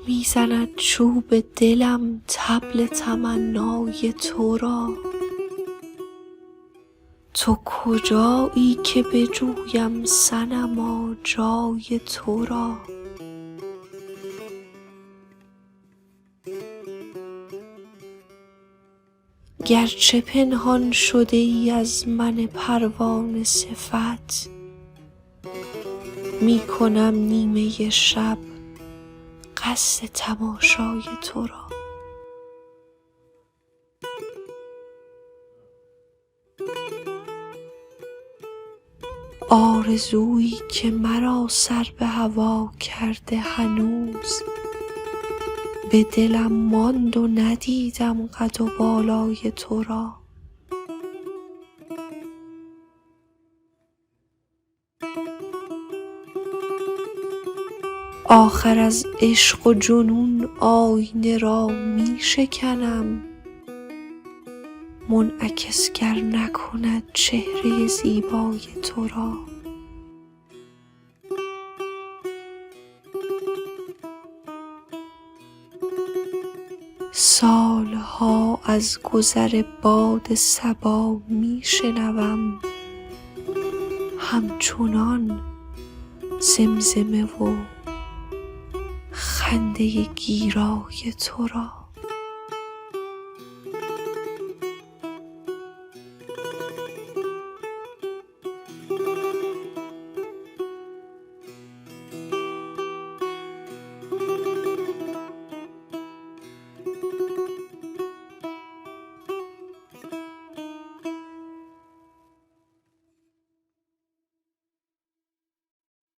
میزند چوب دلم طبل تمنای تو را، تو کجایی که بجویم صنما جای تو را. گرچه پنهان شده ای از من پروانه صفت، می کنم نیمه شب قصد تماشای تو را. آرزویی که مرا سر به هوا کرده هنوز، به دلم ماند و ندیدم قد و بالای تو را. آخر از عشق و جنون آیینه را می شکنم، منعکس گر نکند چهره زیبای تو را. سالها از گذر باد صبا می شنوم همچنان زمزمه و خنده گیرای تو را.